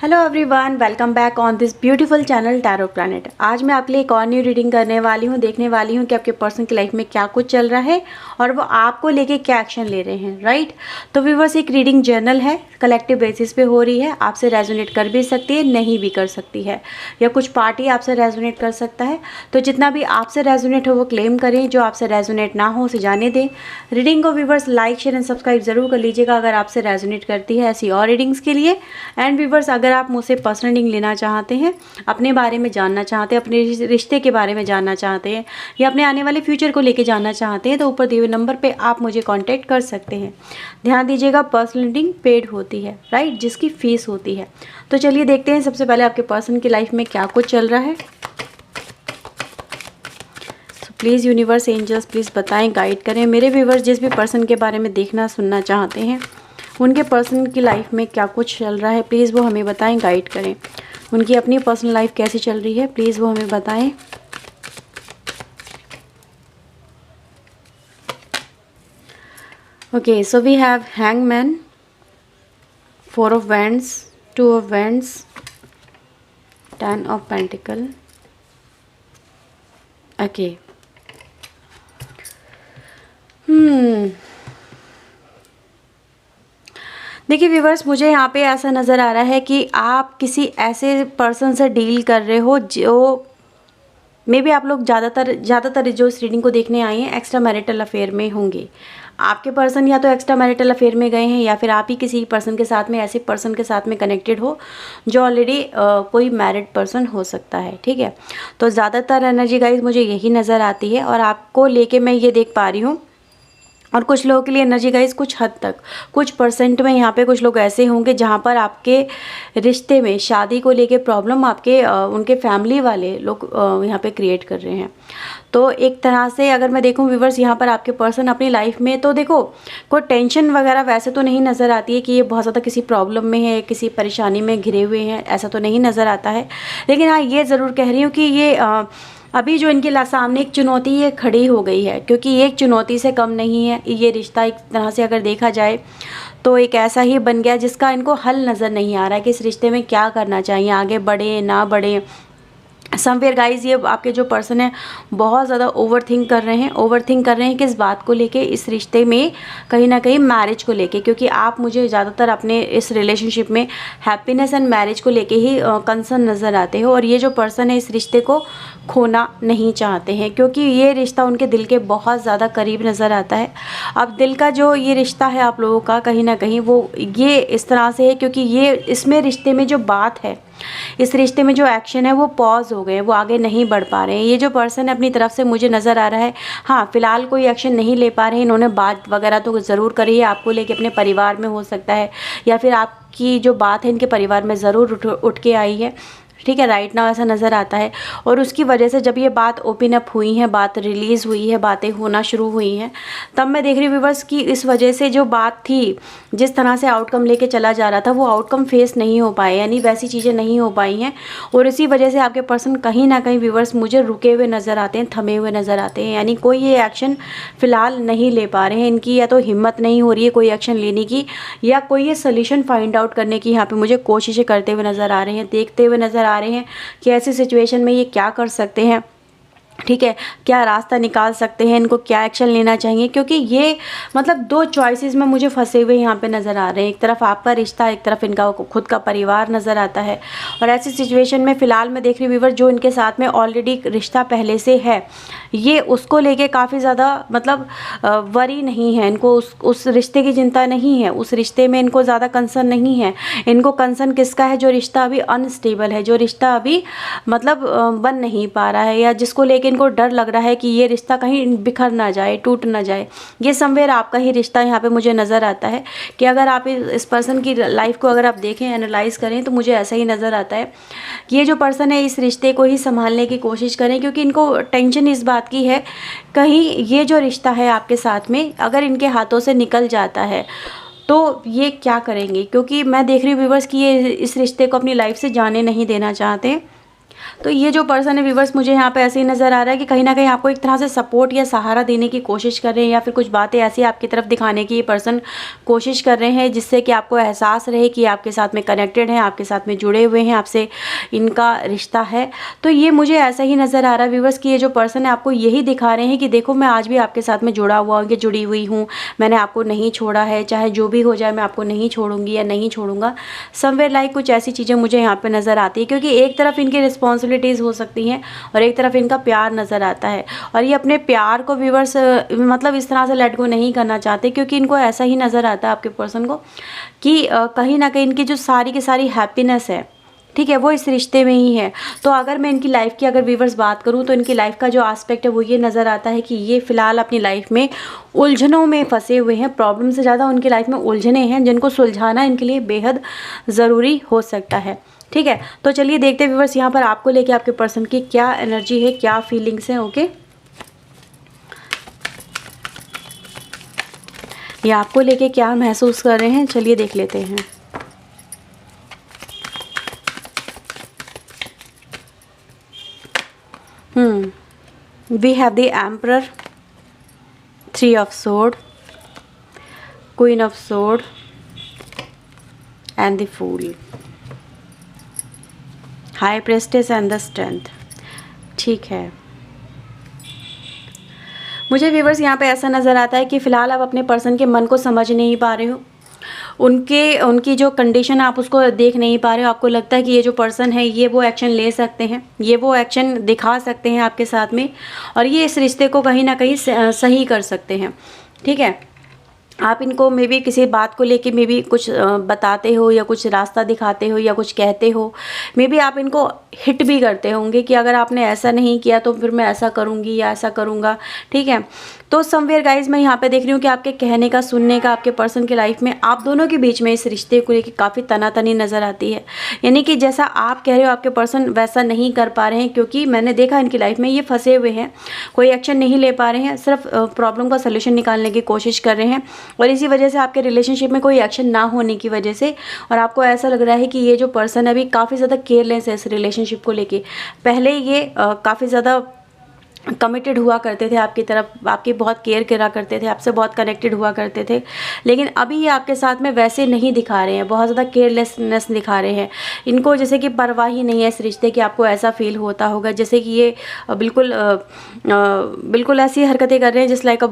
Hello everyone, welcome back on this beautiful channel tarot planet. आज मैं आपके लिए एक और न्यू रीडिंग करने वाली हूँ। देखने वाली हूँ कि आपके पर्सन की लाइफ में क्या कुछ चल रहा है और वो आपको लेके क्या एक्शन ले रहे हैं, राइट। तो व्यूअर्स, एक रीडिंग जर्नल है, कलेक्टिव बेसिस पे हो रही है। आपसे रेजोनेट कर भी सकती है, नहीं भी कर सकती है, या कुछ पार्टी आपसे रेजोनेट कर सकता है। तो जितना भी आपसे रेजोनेट हो वो क्लेम करें, जो आपसे रेजोनेट ना हो उसे जाने दें। रीडिंग को viewers like, share and subscribe जरूर कर लीजिएगा अगर आपसे रेजोनेट करती है ऐसी और रीडिंग्स के लिए। एंड व्यूअर्स, अगर आप मुझसे पर्सनल रीडिंग लेना चाहते हैं, अपने बारे में जानना चाहते हैं, अपने रिश्ते के बारे में जानना चाहते हैं, या अपने आने वाले फ्यूचर को लेके जानना चाहते हैं, तो ऊपर दिए हुए नंबर पे आप मुझे कांटेक्ट कर सकते हैं। ध्यान दीजिएगा, पर्सनल रीडिंग पेड होती है, राइट, जिसकी फीस होती है। तो चलिए देखते हैं सबसे पहले आपके पर्सन की लाइफ में क्या कुछ चल रहा है। प्लीज़ यूनिवर्स, एंजल्स, प्लीज़ बताएं, गाइड करें मेरे व्यूवर्स जिस भी पर्सन के बारे में देखना सुनना चाहते हैं, उनके पर्सन की लाइफ में क्या कुछ चल रहा है, प्लीज़ वो हमें बताएं, गाइड करें। उनकी अपनी पर्सनल लाइफ कैसी चल रही है, प्लीज़ वो हमें बताएं। Okay, so we have hangman, 4 of wands, 2 of wands, 10 of pentacle. Okay, देखिए व्यूवर्स, मुझे यहाँ पे ऐसा नज़र आ रहा है कि आप किसी ऐसे पर्सन से डील कर रहे हो जो मे बी आप लोग ज़्यादातर जो इस रीडिंग को देखने आए हैं एक्स्ट्रा मैरिटल अफेयर में होंगे। आपके पर्सन या तो एक्स्ट्रा मैरिटल अफेयर में गए हैं, या फिर आप ही किसी पर्सन के साथ में, ऐसे पर्सन के साथ में कनेक्टेड हो जो ऑलरेडी कोई मैरिड पर्सन हो सकता है, ठीक है। तो ज़्यादातर एनर्जी गाइज मुझे यही नज़र आती है, और आपको लेके मैं ये देख पा रही हूँ। और कुछ लोगों के लिए एनर्जी गाइज कुछ हद तक, कुछ परसेंट में यहाँ पे कुछ लोग ऐसे होंगे जहाँ पर आपके रिश्ते में, शादी को लेके प्रॉब्लम आपके उनके फैमिली वाले लोग यहाँ पे क्रिएट कर रहे हैं। तो एक तरह से अगर मैं देखूँ व्यूवर्स, यहाँ पर आपके पर्सन अपनी लाइफ में, तो देखो कोई टेंशन वगैरह वैसे तो नहीं नज़र आती है कि ये बहुत ज़्यादा किसी प्रॉब्लम में है, किसी परेशानी में घिरे हुए हैं, ऐसा तो नहीं नज़र आता है। लेकिन हाँ, ये ज़रूर कह रही हूँ कि ये अभी जो इनके सामने एक चुनौती ये खड़ी हो गई है, क्योंकि ये एक चुनौती से कम नहीं है। ये रिश्ता एक तरह से अगर देखा जाए तो एक ऐसा ही बन गया जिसका इनको हल नज़र नहीं आ रहा है कि इस रिश्ते में क्या करना चाहिए, आगे बढ़े ना बढ़े। समवेयर गाइज, ये आपके जो पर्सन है बहुत ज़्यादा ओवर थिंक कर रहे हैं किस बात को लेके, इस रिश्ते में कहीं ना कहीं मैरिज को लेके, क्योंकि आप मुझे ज़्यादातर अपने इस रिलेशनशिप में हैप्पीनेस एंड मैरिज को लेके ही कंसर्न नज़र आते हो। और ये जो पर्सन है इस रिश्ते को खोना नहीं चाहते हैं, क्योंकि ये रिश्ता उनके दिल के बहुत ज़्यादा करीब नज़र आता है। अब दिल का जो ये रिश्ता है आप लोगों का, कहीं ना कहीं वो ये इस तरह से है, क्योंकि ये इसमें रिश्ते में जो बात है, इस रिश्ते में जो एक्शन है वो पॉज हो गए, वो आगे नहीं बढ़ पा रहे हैं। ये जो पर्सन है अपनी तरफ से मुझे नज़र आ रहा है, हाँ फिलहाल कोई एक्शन नहीं ले पा रहे हैं। इन्होंने बात वगैरह तो ज़रूर करी है आपको लेके, अपने परिवार में हो सकता है, या फिर आपकी जो बात है इनके परिवार में ज़रूर उठ के आई है, ठीक है, राइट नाउ ऐसा नज़र आता है। और उसकी वजह से जब ये बात ओपन अप हुई है, बात रिलीज़ हुई है, बातें होना शुरू हुई हैं, तब मैं देख रही हूँ व्यूअर्स कि इस वजह से जो बात थी, जिस तरह से आउटकम लेके चला जा रहा था, वो आउटकम फेस नहीं हो पाए, यानी वैसी चीज़ें नहीं हो पाई हैं। और इसी वजह से आपके पर्सन कहीं ना कहीं व्यूअर्स मुझे रुके हुए नज़र आते हैं, थमे हुए नज़र आते हैं, यानी कोई ये एक्शन फ़िलहाल नहीं ले पा रहे हैं। इनकी या तो हिम्मत नहीं हो रही है कोई एक्शन लेने की, या कोई ये सोल्यूशन फाइंड आउट करने की यहाँ पे मुझे कोशिशें करते हुए नज़र आ रहे हैं, देखते हुए नज़र आ रहे हैं कि ऐसी सिचुएशन में ये क्या कर सकते हैं, ठीक है, क्या रास्ता निकाल सकते हैं, इनको क्या एक्शन लेना चाहिए। क्योंकि ये मतलब 2 चॉइसेस में मुझे फंसे हुए यहाँ पे नज़र आ रहे हैं। एक तरफ आपका रिश्ता, एक तरफ इनका खुद का परिवार नज़र आता है। और ऐसी सिचुएशन में फ़िलहाल मैं देख रही हूँ व्यूअर, जो इनके साथ में ऑलरेडी रिश्ता पहले से है, ये उसको लेके काफ़ी ज़्यादा मतलब वरी नहीं है, इनको उस रिश्ते की चिंता नहीं है, उस रिश्ते में इनको ज़्यादा कंसर्न नहीं है। इनको कंसर्न किसका है, जो रिश्ता अभी अनस्टेबल है, जो रिश्ता अभी मतलब बन नहीं पा रहा है, या जिसको लेके इनको डर लग रहा है कि ये रिश्ता कहीं बिखर ना जाए, टूट ना जाए। ये समवेयर आपका ही रिश्ता यहाँ पे मुझे नज़र आता है कि अगर आप इस पर्सन की लाइफ को अगर आप देखें, एनालाइज करें, तो मुझे ऐसा ही नज़र आता है कि ये जो पर्सन है इस रिश्ते को ही संभालने की कोशिश करें, क्योंकि इनको टेंशन इस बात की है कहीं ये जो रिश्ता है आपके साथ में अगर इनके हाथों से निकल जाता है तो ये क्या करेंगे। क्योंकि मैं देख रही हूँ व्यूअर्स कि ये इस रिश्ते को अपनी लाइफ से जाने नहीं देना चाहते। तो ये जो पर्सन है व्यूवर्स, मुझे यहाँ पे ऐसे ही नज़र आ रहा है कि कहीं ना कहीं आपको एक तरह से सपोर्ट या सहारा देने की कोशिश कर रहे हैं, या फिर कुछ बातें ऐसी आपकी तरफ दिखाने की ये पर्सन कोशिश कर रहे हैं जिससे कि आपको एहसास रहे कि आपके साथ में कनेक्टेड हैं, आपके साथ में जुड़े हुए हैं, आपसे इनका रिश्ता है। तो ये मुझे ऐसा ही नज़र आ रहा है व्यूवर्स कि ये जो पर्सन है आपको यही दिखा रहे हैं कि देखो मैं आज भी आपके साथ में जुड़ा हुआ हूँ, कि जुड़ी हुई हूँ, मैंने आपको नहीं छोड़ा है, चाहे जो भी हो जाए मैं आपको नहीं छोड़ूंगी या नहीं छोड़ूंगा। समवेयर लाइक कुछ ऐसी चीज़ें मुझे यहाँ पे नज़र आती है, क्योंकि एक तरफ इनकी रिस्पॉन्सिबिलिटीज़ हो सकती हैं और एक तरफ इनका प्यार नज़र आता है, और ये अपने प्यार को व्यूवर्स मतलब इस तरह से लेट गो नहीं करना चाहते, क्योंकि इनको ऐसा ही नज़र आता है आपके पर्सन को कि कहीं ना कहीं इनकी जो सारी की सारी हैप्पीनेस है, ठीक है, वो इस रिश्ते में ही है। तो अगर मैं इनकी लाइफ की अगर व्यूवर्स बात करूं तो इनकी लाइफ का जो एस्पेक्ट है वो ये नज़र आता है कि ये फ़िलहाल अपनी लाइफ में उलझनों में फंसे हुए हैं। प्रॉब्लम से ज़्यादा उनकी लाइफ में उलझने हैं जिनको सुलझाना इनके लिए बेहद ज़रूरी हो सकता है। ठीक है, तो चलिए देखते हैं व्यूवर्स यहाँ पर आपको लेके आपके पर्सन की क्या एनर्जी है, क्या फीलिंग्स हैं। ओके, ये आपको लेके क्या महसूस कर रहे हैं, चलिए देख लेते हैं। We have the Emperor, Three of Swords, Queen of Swords and the Fool, High Priestess and the Strength। ठीक है, मुझे व्यूवर्स यहाँ पे ऐसा नज़र आता है कि फ़िलहाल आप अपने पर्सन के मन को समझ नहीं पा रहे हो, उनकी जो कंडीशन आप उसको देख नहीं पा रहे हो। आपको लगता है कि ये जो पर्सन है ये वो एक्शन ले सकते हैं, ये वो एक्शन दिखा सकते हैं आपके साथ में, और ये इस रिश्ते को कहीं ना कहीं सही कर सकते हैं। ठीक है, आप इनको मे बी किसी बात को लेके मे बी कुछ बताते हो या कुछ रास्ता दिखाते हो या कुछ कहते हो, मे बी आप इनको हिट भी करते होंगे कि अगर आपने ऐसा नहीं किया तो फिर मैं ऐसा करूँगी या ऐसा करूँगा। ठीक है, तो समवेयर गाइज मैं यहाँ पे देख रही हूँ कि आपके कहने का, सुनने का आपके पर्सन की लाइफ में आप दोनों के बीच में इस रिश्ते को लेकर काफ़ी तनातनी नज़र आती है। यानी कि जैसा आप कह रहे हो आपके पर्सन वैसा नहीं कर पा रहे हैं, क्योंकि मैंने देखा इनकी लाइफ में ये फंसे हुए हैं, कोई एक्शन नहीं ले पा रहे हैं, सिर्फ प्रॉब्लम का सोल्यूशन निकालने की कोशिश कर रहे हैं, और इसी वजह से आपके रिलेशनशिप में कोई एक्शन ना होने की वजह से, और आपको ऐसा लग रहा है कि ये जो पर्सन है अभी काफ़ी ज़्यादा केयरलेस है इस रिलेशनशिप को लेके। पहले ये काफ़ी ज़्यादा कमिटेड हुआ करते थे आपकी तरफ, आपकी बहुत केयर करा करते थे, आपसे बहुत कनेक्टेड हुआ करते थे, लेकिन अभी ये आपके साथ में वैसे नहीं दिखा रहे हैं, बहुत ज़्यादा केयरलेसनेस दिखा रहे हैं। इनको जैसे कि परवाह ही नहीं है इस रिश्ते की। आपको ऐसा फील होता होगा जैसे कि ये बिल्कुल ऐसी हरकतें कर रहे हैं जिस लाइक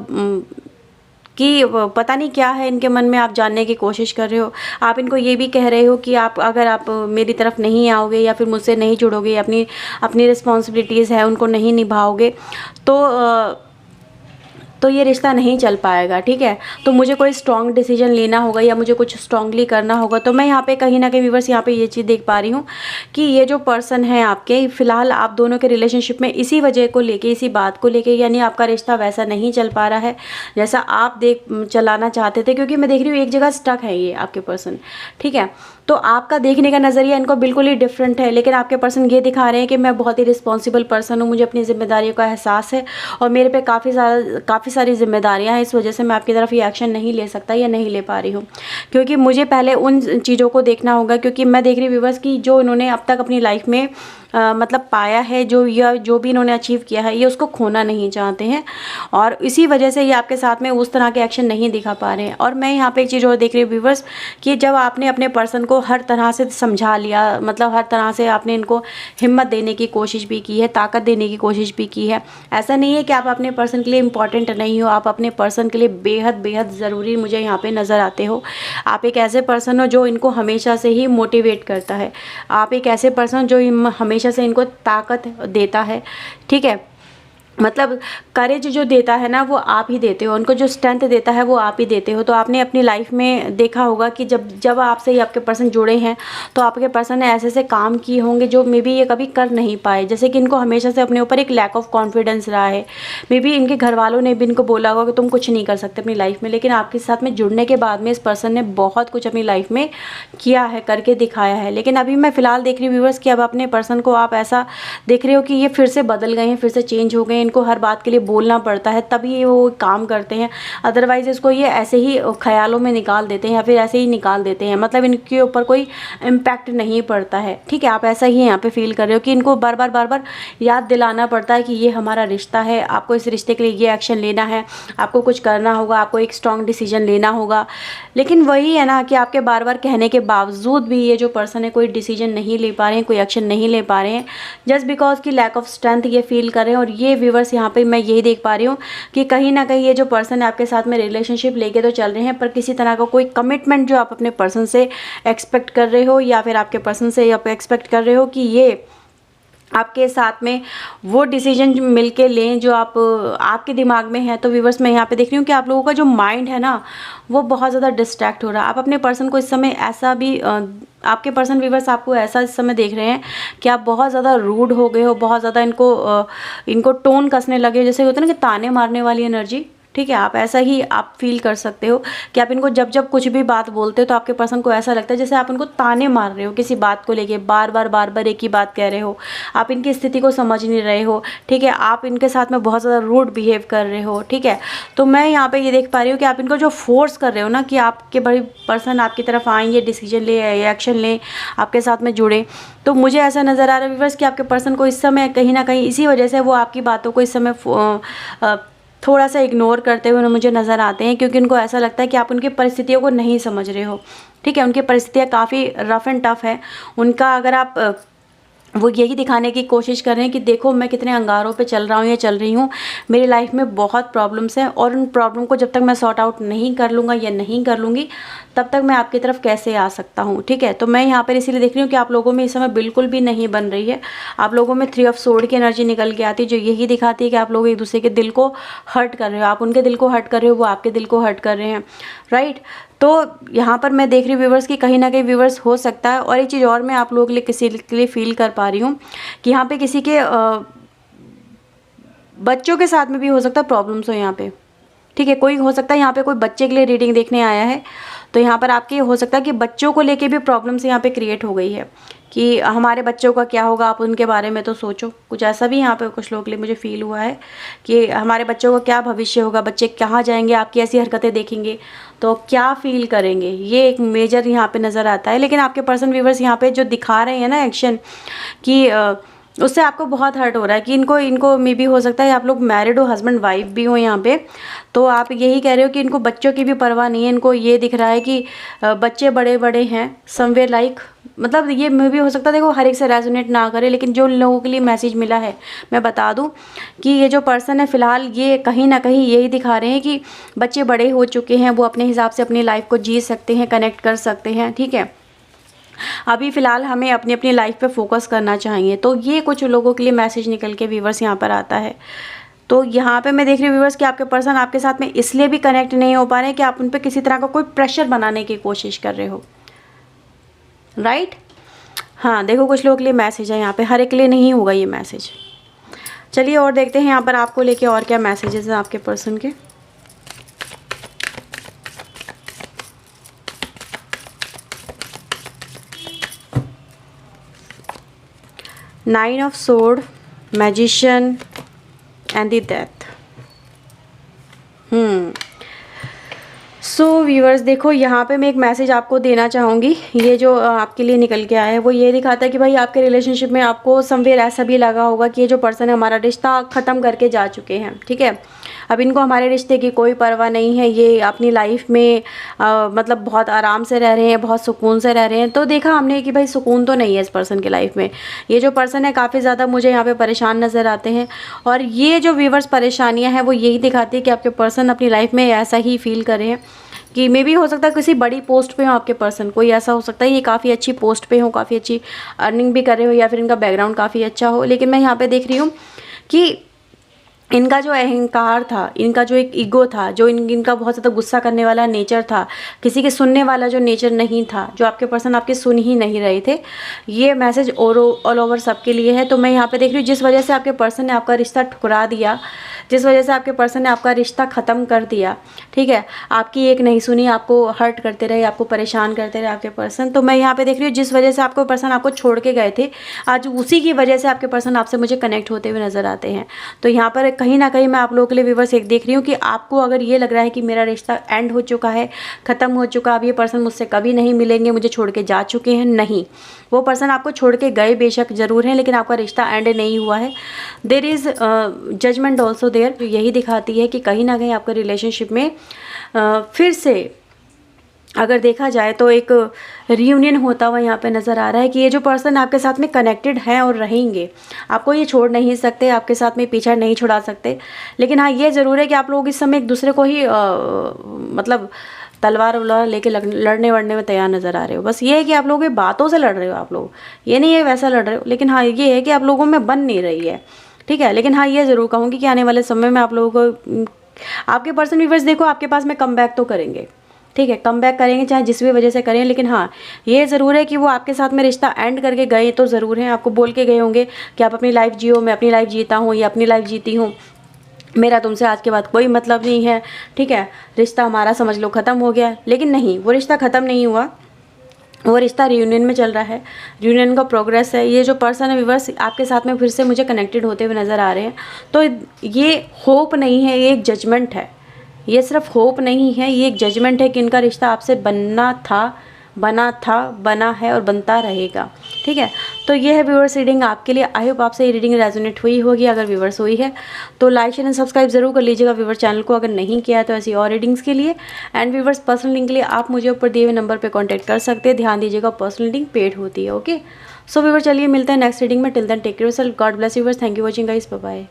कि पता नहीं क्या है इनके मन में, आप जानने की कोशिश कर रहे हो। आप इनको ये भी कह रहे हो कि अगर आप मेरी तरफ नहीं आओगे या फिर मुझसे नहीं जुड़ोगे, अपनी रिस्पॉन्सिबिलिटीज़ है उनको नहीं निभाओगे तो ये रिश्ता नहीं चल पाएगा। ठीक है, तो मुझे कोई स्ट्रॉन्ग डिसीजन लेना होगा या मुझे कुछ स्ट्रांगली करना होगा। तो मैं यहाँ पे कहीं ना कहीं व्यूअर्स यहाँ पे ये चीज़ देख पा रही हूँ कि ये जो पर्सन है आपके, फ़िलहाल आप दोनों के रिलेशनशिप में इसी वजह को लेके, इसी बात को लेके, यानी आपका रिश्ता वैसा नहीं चल पा रहा है जैसा आप चलाना चाहते थे, क्योंकि मैं देख रही हूँ एक जगह स्टक है ये आपके पर्सन। ठीक है, तो आपका देखने का नज़रिया इनको बिल्कुल ही डिफरेंट है, लेकिन आपके पर्सन ये दिखा रहे हैं कि मैं बहुत ही रिस्पॉन्सिबल पर्सन हूँ, मुझे अपनी जिम्मेदारियों का एहसास है और मेरे पे काफ़ी सारी जिम्मेदारियाँ हैं, इस वजह से मैं आपकी तरफ ये एक्शन नहीं ले सकता या नहीं ले पा रही हूँ, क्योंकि मुझे पहले उन चीज़ों को देखना होगा। क्योंकि मैं देख रही हूँ व्यूअर्स कि जो इन्होंने अब तक अपनी लाइफ में मतलब पाया है, जो भी इन्होंने अचीव किया है, ये उसको खोना नहीं चाहते हैं, और इसी वजह से ये आपके साथ में उस तरह के एक्शन नहीं दिखा पा रहे हैं। और मैं यहाँ पे एक चीज़ और देख रही हूँ व्यूअर्स कि जब आपने अपने पर्सन को हर तरह से समझा लिया, मतलब हर तरह से आपने इनको हिम्मत देने की कोशिश भी की है, ताकत देने की कोशिश भी की है। ऐसा नहीं है कि आप अपने पर्सन के लिए इम्पॉर्टेंट नहीं हो, आप अपने पर्सन के लिए बेहद ज़रूरी मुझे यहाँ पे नज़र आते हो। आप एक ऐसे पर्सन हो जो इनको हमेशा से ही मोटिवेट करता है, आप एक ऐसे पर्सन जो हमेशा से इनको ताकत देता है। ठीक है, मतलब करेज जो देता है ना वो आप ही देते हो, उनको जो स्ट्रेंथ देता है वो आप ही देते हो। तो आपने अपनी लाइफ में देखा होगा कि जब आपसे ही आपके पर्सन जुड़े हैं तो आपके पर्सन ने ऐसे ऐसे काम किए होंगे जो मे बी ये कभी कर नहीं पाए। जैसे कि इनको हमेशा से अपने ऊपर एक लैक ऑफ कॉन्फिडेंस रहा है, मे बी इनके घर वालों ने भी इनको बोला होगा कि तुम कुछ नहीं कर सकते अपनी लाइफ में, लेकिन आपके साथ में जुड़ने के बाद में इस पर्सन ने बहुत कुछ अपनी लाइफ में किया है, करके दिखाया है। लेकिन अभी मैं फ़िलहाल देख रही हूँ व्यूअर्स कि अब अपने पर्सन को आप ऐसा देख रहे हो कि ये फिर से बदल गए हैं, फिर से चेंज हो गए हैं, इनको हर बात के लिए बोलना पड़ता है तभी ये वो काम करते हैं, अदरवाइज़ इसको ये ऐसे ही ख्यालों में निकाल देते हैं या फिर ऐसे ही निकाल देते हैं, मतलब इनके ऊपर कोई इम्पैक्ट नहीं पड़ता है। ठीक है, आप ऐसा ही यहाँ पे फील कर रहे हो कि इनको बार बार याद दिलाना पड़ता है कि ये हमारा रिश्ता है, आपको इस रिश्ते के लिए ये एक्शन लेना है, आपको कुछ करना होगा, आपको एक स्ट्रॉन्ग डिसीजन लेना होगा। लेकिन वही है ना कि आपके बार बार कहने के बावजूद भी ये जो पर्सन है कोई डिसीजन नहीं ले पा रहे हैं, कोई एक्शन नहीं ले पा रहे हैं, जस्ट बिकॉज की लैक ऑफ स्ट्रेंथ ये फील कर रहे हैं। और ये व्यूवर्स यहाँ पे मैं यही देख पा रही हूँ कि कहीं ना कहीं ये जो पर्सन है आपके साथ में रिलेशनशिप लेके तो चल रहे हैं, पर किसी तरह का कोई कमिटमेंट जो आप अपने पर्सन से एक्सपेक्ट कर रहे हो या फिर आपके पर्सन से आप एक्सपेक्ट कर रहे हो कि ये आपके साथ में वो डिसीजन मिल के लें जो आपके दिमाग में है। तो व्यूवर्स मैं यहाँ पे देख रही हूँ कि आप लोगों का जो माइंड है ना वो बहुत ज़्यादा डिस्ट्रैक्ट हो रहा है। आप अपने पर्सन को इस समय ऐसा भी आपके पर्सन व्यूवर्स आपको ऐसा इस समय देख रहे हैं कि आप बहुत ज़्यादा रूड हो गए हो, बहुत ज़्यादा इनको टोन कसने लगे, जैसे होता है ना कि ताने मारने वाली एनर्जी। ठीक है, आप ऐसा ही आप फील कर सकते हो कि आप इनको जब जब कुछ भी बात बोलते हो तो आपके पर्सन को ऐसा लगता है जैसे आप उनको ताने मार रहे हो किसी बात को लेके, बार बार एक ही बात कह रहे हो, आप इनकी स्थिति को समझ नहीं रहे हो। ठीक है, आप इनके साथ में बहुत ज़्यादा रूड बिहेव कर रहे हो। ठीक है, तो मैं यहाँ पे ये देख पा रही हूँ कि आप इनको जो फोर्स कर रहे हो ना कि आपके बड़े पर्सन आपकी तरफ आएँ, ये डिसीजन ले, ये एक्शन लें, आपके साथ में जुड़े, तो मुझे ऐसा नज़र आ रहा है व्यूअर्स कि आपके पर्सन को इस समय कहीं ना कहीं इसी वजह से वो आपकी बातों को इस समय थोड़ा सा इग्नोर करते हुए मुझे नज़र आते हैं, क्योंकि उनको ऐसा लगता है कि आप उनकी परिस्थितियों को नहीं समझ रहे हो। ठीक है, उनकी परिस्थितियाँ काफ़ी रफ़ एंड टफ़ है उनका, अगर आप वो यही दिखाने की कोशिश कर रहे हैं कि देखो मैं कितने अंगारों पे चल रहा हूँ या चल रही हूँ, मेरी लाइफ में बहुत प्रॉब्लम्स हैं और उन प्रॉब्लम को जब तक मैं सॉर्ट आउट नहीं कर लूँगा या नहीं कर लूँगी तब तक मैं आपकी तरफ कैसे आ सकता हूँ। ठीक है, तो मैं यहाँ पर इसीलिए देख रही हूँ कि आप लोगों में इस समय बिल्कुल भी नहीं बन रही है। आप लोगों में 3 ऑफ सोर्ड की एनर्जी निकल के आती है जो यही दिखाती है कि आप लोग एक दूसरे के दिल को हर्ट कर रहे हो, आप उनके दिल को हर्ट कर रहे हो, वो आपके दिल को हर्ट कर रहे हैं। राइट, तो यहाँ पर मैं देख रही हूँ व्यूवर्स कि कहीं ना कहीं व्यूवर्स हो सकता है। और एक चीज़ और मैं आप लोगों के लिए किसी के लिए फील कर पा रही हूँ कि यहाँ पे किसी के बच्चों के साथ में भी हो सकता है प्रॉब्लम्स हो यहाँ पे। ठीक है, कोई हो सकता है यहाँ पे कोई बच्चे के लिए रीडिंग देखने आया है, तो यहाँ पर आपके हो सकता है कि बच्चों को लेके भी प्रॉब्लम्स यहाँ पे क्रिएट हो गई है कि हमारे बच्चों का क्या होगा, आप उनके बारे में तो सोचो। कुछ ऐसा भी यहाँ पे कुछ लोगों के लिए मुझे फील हुआ है कि हमारे बच्चों का क्या भविष्य होगा, बच्चे कहाँ जाएंगे, आपकी ऐसी हरकतें देखेंगे तो क्या फील करेंगे, ये एक मेजर यहाँ पे नज़र आता है। लेकिन आपके पर्सन व्यूवर्स यहाँ पे जो दिखा रहे हैं ना एक्शन कि उससे आपको बहुत हर्ट हो रहा है कि इनको मे बी हो सकता है आप लोग मैरिड हो, हस्बैंड वाइफ भी हो यहाँ पे, तो आप यही कह रहे हो कि इनको बच्चों की भी परवाह नहीं है। इनको ये दिख रहा है कि बच्चे बड़े बड़े हैं समवेयर लाइक, मतलब ये मे भी हो सकता है, देखो हर एक से रेजोनेट ना करे, लेकिन जो लोगों के लिए मैसेज मिला है मैं बता दूं कि ये जो पर्सन है फ़िलहाल ये कहीं ना कहीं यही दिखा रहे हैं कि बच्चे बड़े हो चुके हैं, वो अपने हिसाब से अपनी लाइफ को जी सकते हैं, कनेक्ट कर सकते हैं। ठीक है, अभी फ़िलहाल हमें अपनी अपनी लाइफ पे फोकस करना चाहिए। तो ये कुछ लोगों के लिए मैसेज निकल के व्यूवर्स यहाँ पर आता है। तो यहाँ पे मैं देख रही हूँ व्यूवर्स कि आपके पर्सन आपके साथ में इसलिए भी कनेक्ट नहीं हो पा रहे हैं कि आप उन पर किसी तरह का कोई प्रेशर बनाने की कोशिश कर रहे हो। राइट, हाँ देखो कुछ लोगों के लिए मैसेज है यहाँ पे, हर एक के लिए नहीं होगा ये मैसेज। चलिए और देखते हैं यहाँ पर आपको लेके और क्या मैसेजेस हैं आपके पर्सन के। Nine of sword, magician and the death. So viewers देखो यहाँ पे मैं एक मैसेज आपको देना चाहूँगी। ये जो आपके लिए निकल के आया है वो ये दिखाता है कि भाई आपके रिलेशनशिप में आपको समवेयर ऐसा भी लगा होगा कि ये जो पर्सन है हमारा रिश्ता ख़त्म करके जा चुके हैं। ठीक है, अब इनको हमारे रिश्ते की कोई परवाह नहीं है, ये अपनी लाइफ में मतलब बहुत आराम से रह रहे हैं, बहुत सुकून से रह रहे हैं। तो देखा हमने कि भाई सुकून तो नहीं है इस पर्सन की लाइफ में, ये जो पर्सन है काफ़ी ज़्यादा मुझे यहाँ पे परेशान नज़र आते हैं। और ये जो व्यूवर्स परेशानियाँ हैं वो यही दिखाती है कि आपके पर्सन अपनी लाइफ में ऐसा ही फील कर रहे हैं कि मे बी हो सकता है किसी बड़ी पोस्ट पे हो आपके पर्सन, कोई ऐसा हो सकता है ये काफ़ी अच्छी पोस्ट पे हो, काफ़ी अच्छी अर्निंग भी कर रहे हो या फिर इनका बैकग्राउंड काफ़ी अच्छा हो। लेकिन मैं यहाँ पे देख रही हूँ कि इनका जो अहंकार था, इनका जो एक ईगो था, जो इनका बहुत ज़्यादा गुस्सा करने वाला नेचर था, किसी के सुनने वाला जो नेचर नहीं था, जो आपके पर्सन आपके सुन ही नहीं रहे थे, ये मैसेज ऑल ओवर सबके लिए है। तो मैं यहाँ पे देख रही हूँ जिस वजह से आपके पर्सन ने आपका रिश्ता ठुकरा दिया, जिस वजह से आपके पर्सन ने आपका रिश्ता ख़त्म कर दिया, ठीक है, आपकी एक नहीं सुनी, आपको हर्ट करते रहे, आपको परेशान करते रहे आपके पर्सन। तो मैं यहाँ पे देख रही हूँ जिस वजह से आपको पर्सन आपको छोड़ के गए थे, आज उसी की वजह से आपके पर्सन आपसे मुझे कनेक्ट होते हुए नज़र आते हैं। तो यहाँ पर कहीं ना कहीं मैं आप लोगों के लिए व्यूअर्स एक देख रही हूँ कि आपको अगर ये लग रहा है कि मेरा रिश्ता एंड हो चुका है, ख़त्म हो चुका, अब ये पर्सन मुझसे कभी नहीं मिलेंगे, मुझे छोड़ के जा चुके हैं, नहीं, वो पर्सन आपको छोड़ के गए बेशक ज़रूर हैं, लेकिन आपका रिश्ता एंड नहीं हुआ है। There is judgement also there, यही दिखाती है कि कहीं ना कहीं आपका रिलेशनशिप में फिर से अगर देखा जाए तो एक रियूनियन होता हुआ यहाँ पे नज़र आ रहा है कि ये जो पर्सन आपके साथ में कनेक्टेड हैं और रहेंगे, आपको ये छोड़ नहीं सकते, आपके साथ में पीछा नहीं छुड़ा सकते। लेकिन हाँ, ये ज़रूर है कि आप लोग इस समय एक दूसरे को ही मतलब तलवार वलवार लेके लड़ने वड़ने में तैयार नज़र आ रहे हो। बस ये है कि आप लोग बातों से लड़ रहे हो, आप लोग ये नहीं है वैसा लड़ रहे हो, लेकिन हाँ ये है कि आप लोगों में बन नहीं रही है, ठीक है। लेकिन हाँ ये ज़रूर कहूँगी कि आने वाले समय में आप लोगों को आपके पर्सन व्यूअर्स देखो आपके पास में कम बैक तो करेंगे, ठीक है, कम बैक करेंगे चाहे जिस भी वजह से करें। लेकिन हाँ ये ज़रूर है कि वो आपके साथ में रिश्ता एंड करके गए तो ज़रूर हैं, आपको बोल के गए होंगे कि आप अपनी लाइफ जियो, मैं अपनी लाइफ जीता हूँ या अपनी लाइफ जीती हूँ, मेरा तुमसे आज के बाद कोई मतलब नहीं है, ठीक है, रिश्ता हमारा समझ लो ख़त्म हो गया। लेकिन नहीं, वो रिश्ता ख़त्म नहीं हुआ, वो रिश्ता रियूनियन में चल रहा है, रियूनियन का प्रोग्रेस है। ये जो पर्सन है व्यूअर्स आपके साथ में फिर से मुझे कनेक्टेड होते हुए नज़र आ रहे हैं। तो ये होप नहीं है, ये एक जजमेंट है, ये सिर्फ होप नहीं है, ये एक जजमेंट है कि इनका रिश्ता आपसे बना था, बना है और बनता रहेगा, ठीक है। तो ये है व्यूअर्स रीडिंग आपके लिए। आई होप आपसे ये रीडिंग रेजोनेट हुई होगी। अगर व्यूअर्स हुई है तो लाइक शेयर एंड सब्सक्राइब जरूर कर लीजिएगा व्यूअर्स चैनल को, अगर नहीं किया तो ऐसी और रीडिंग्स के लिए। एंड व्यूअर्स पर्सनल लिंक के लिए आप मुझे ऊपर दिए हुए नंबर पर कॉन्टैक्ट कर सकते हैं। ध्यान दीजिएगा पर्सनल रीडिंग पेड होती है, ओके। सो व्यूअर्स चलिए मिलते हैं नेक्स्ट रीडिंग में। Till then take care yourself, God bless you viewers, thank you watching guys, bye bye.